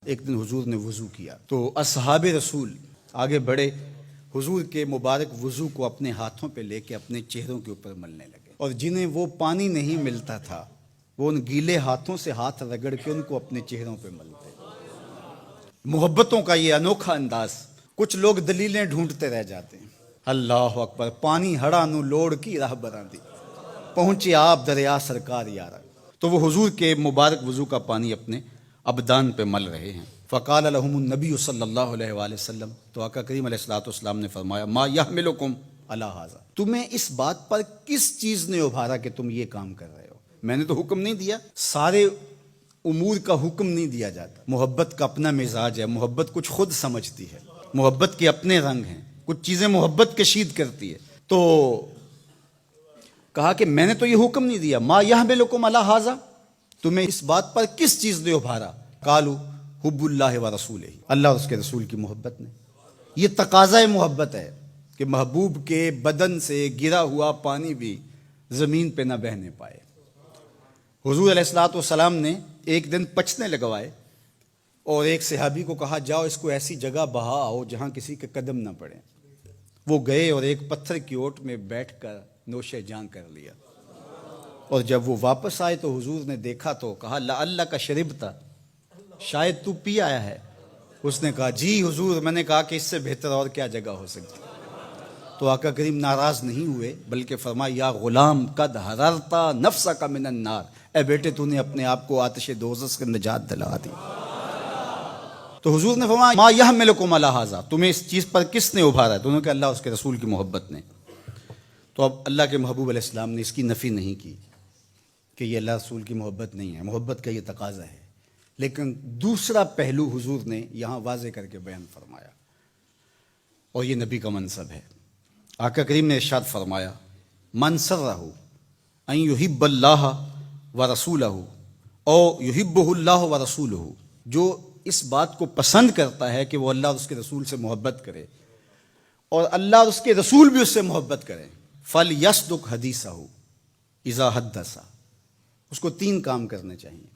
ایک دن حضور نے وضو کیا تو اصحاب رسول آگے بڑھے، حضور کے مبارک وضو کو اپنے ہاتھوں پہ لے کے اپنے چہروں کے اوپر ملنے لگے، اور جنہیں وہ پانی نہیں ملتا تھا وہ ان گیلے ہاتھوں سے ہاتھ رگڑ کے ان کو اپنے چہروں پہ ملتے۔ محبتوں کا یہ انوکھا انداز۔ کچھ لوگ دلیلیں ڈھونڈتے رہ جاتے ہیں۔ اللہ اکبر، پانی ہڑا نو لوڑ کی راہ براندی، پہنچے آپ دریا سرکار یارا۔ تو وہ حضور کے مبارک وضو کا پانی اپنے ابدان پہ مل رہے ہیں۔ فقال لهم النبی صلی اللہ علیہ وآلہ وسلم، تو آقا کریم علیہ الصلوۃ والسلام نے فرمایا، ما یحملکم علی ھذا، تمہیں اس بات پر کس چیز نے ابھارا کہ تم یہ کام کر رہے ہو؟ میں نے تو حکم نہیں دیا، سارے امور کا حکم نہیں دیا جاتا۔ محبت کا اپنا مزاج ہے، محبت کچھ خود سمجھتی ہے، محبت کے اپنے رنگ ہیں، کچھ چیزیں محبت کشید کرتی ہے۔ تو کہا کہ میں نے تو یہ حکم نہیں دیا، ما یحملکم علی ھذا، تمہیں اس بات پر کس چیز نے ابھارا؟ قالوا حب اللہ و رسولہ، اللہ اور اس کے رسول کی محبت نے۔ یہ تقاضۂ محبت ہے کہ محبوب کے بدن سے گرا ہوا پانی بھی زمین پہ نہ بہنے پائے۔ حضور علیہ الصلوۃ والسلام نے ایک دن پچنے لگوائے اور ایک صحابی کو کہا، جاؤ اس کو ایسی جگہ بہا آؤ جہاں کسی کے قدم نہ پڑے۔ وہ گئے اور ایک پتھر کی اوٹ میں بیٹھ کر نوش جان کر لیا، اور جب وہ واپس آئے تو حضور نے دیکھا تو کہا، لعلک شربت، شاید تو پی آیا ہے۔ اس نے کہا، جی حضور، میں نے کہا کہ اس سے بہتر اور کیا جگہ ہو سکتی۔ تو آقا کریم ناراض نہیں ہوئے بلکہ فرمایا، یا غلام قد حررتا نفسک من النار، اے بیٹے تو نے اپنے آپ کو آتش دوزخ سے نجات دلا دی۔ تو حضور نے فرمایا، ما یحملکم علی ھذا، تمہیں اس چیز پر کس نے ابھارا ہے؟ تو انہوں نے کہا، اللہ اس کے رسول کی محبت نے۔ تو اب اللہ کے محبوب علیہ السلام نے اس کی نفی نہیں کی کہ یہ اللہ رسول کی محبت نہیں ہے، محبت کا یہ تقاضا ہے، لیکن دوسرا پہلو حضور نے یہاں واضح کر کے بیان فرمایا، اور یہ نبی کا منصب ہے۔ آقا کریم نے ارشاد فرمایا، من سرہ ان یحب اللہ ورسولہ او یحبہ اللہ ورسولہ، جو اس بات کو پسند کرتا ہے کہ وہ اللہ اور اس کے رسول سے محبت کرے اور اللہ اور اس کے رسول بھی اس سے محبت کریں، فلیصدق حدیثہ اذا حدث، اس کو 3 کام کرنے چاہیے۔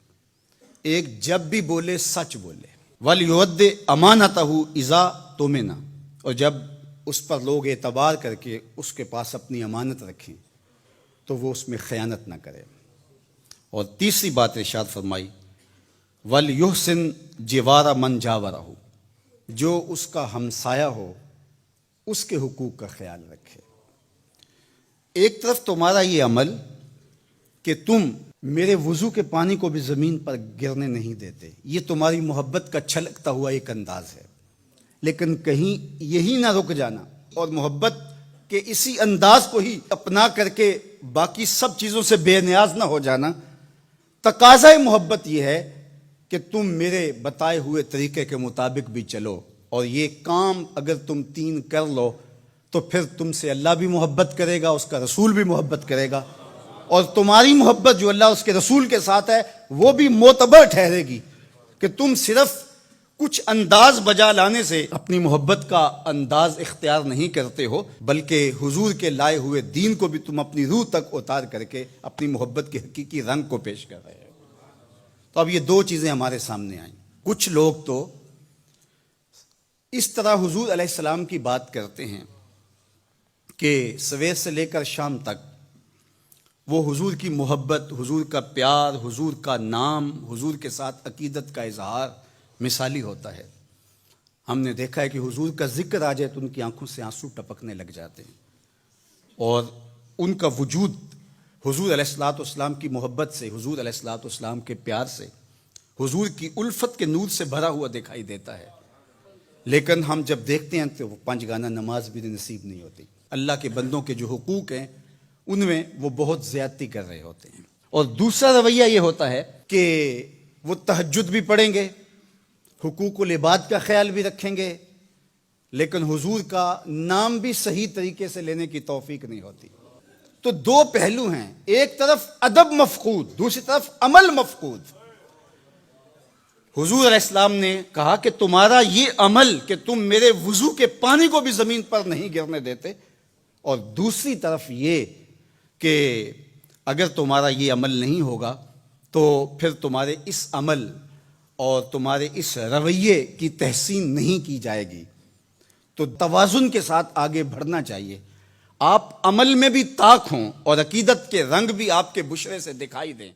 ایک، جب بھی بولے سچ بولے، وَلْيُؤَدِّ أَمَانَتَهُ إِذَا تُؤْمِنَ، اور جب اس پر لوگ اعتبار کر کے اس کے پاس اپنی امانت رکھیں تو وہ اس میں خیانت نہ کرے۔ اور تیسری بات ارشاد فرمائی، وَلْيُحْسِنْ جِوَارَ مَنْ جَاوَرَهُ، جو اس کا ہمسایہ ہو اس کے حقوق کا خیال رکھے۔ ایک طرف تمہارا یہ عمل کہ تم میرے وضو کے پانی کو بھی زمین پر گرنے نہیں دیتے، یہ تمہاری محبت کا چھلکتا ہوا ایک انداز ہے، لیکن کہیں یہی نہ رک جانا اور محبت کے اسی انداز کو ہی اپنا کر کے باقی سب چیزوں سے بے نیاز نہ ہو جانا۔ تقاضۂ محبت یہ ہے کہ تم میرے بتائے ہوئے طریقے کے مطابق بھی چلو، اور یہ کام اگر تم 3 کر لو تو پھر تم سے اللہ بھی محبت کرے گا، اس کا رسول بھی محبت کرے گا، اور تمہاری محبت جو اللہ اس کے رسول کے ساتھ ہے وہ بھی معتبر ٹھہرے گی، کہ تم صرف کچھ انداز بجا لانے سے اپنی محبت کا انداز اختیار نہیں کرتے ہو، بلکہ حضور کے لائے ہوئے دین کو بھی تم اپنی روح تک اتار کر کے اپنی محبت کے حقیقی رنگ کو پیش کر رہے ہو۔ تو اب یہ 2 چیزیں ہمارے سامنے آئیں۔ کچھ لوگ تو اس طرح حضور علیہ السلام کی بات کرتے ہیں کہ سویر سے لے کر شام تک وہ حضور کی محبت، حضور کا پیار، حضور کا نام، حضور کے ساتھ عقیدت کا اظہار مثالی ہوتا ہے۔ ہم نے دیکھا ہے کہ حضور کا ذکر آ جائے تو ان کی آنکھوں سے آنسو ٹپکنے لگ جاتے ہیں، اور ان کا وجود حضور علیہ الصلوۃ والسلام کی محبت سے، حضور علیہ الصلوۃ والسلام کے پیار سے، حضور کی الفت کے نور سے بھرا ہوا دکھائی دیتا ہے۔ لیکن ہم جب دیکھتے ہیں تو وہ 5 گانا نماز بھی نصیب نہیں ہوتی، اللہ کے بندوں کے جو حقوق ہیں ان میں وہ بہت زیادتی کر رہے ہوتے ہیں۔ اور دوسرا رویہ یہ ہوتا ہے کہ وہ تہجد بھی پڑھیں گے، حقوق العباد کا خیال بھی رکھیں گے، لیکن حضور کا نام بھی صحیح طریقے سے لینے کی توفیق نہیں ہوتی۔ تو 2 پہلو ہیں، ایک طرف ادب مفقود، دوسری طرف عمل مفقود۔ حضور علیہ السلام نے کہا کہ تمہارا یہ عمل کہ تم میرے وضو کے پانی کو بھی زمین پر نہیں گرنے دیتے، اور دوسری طرف یہ کہ اگر تمہارا یہ عمل نہیں ہوگا تو پھر تمہارے اس عمل اور تمہارے اس رویے کی تحسین نہیں کی جائے گی تو توازن کے ساتھ آگے بڑھنا چاہیے. آپ عمل میں بھی طاق ہوں اور عقیدت کے رنگ بھی آپ کے بشرے سے دکھائی دیں.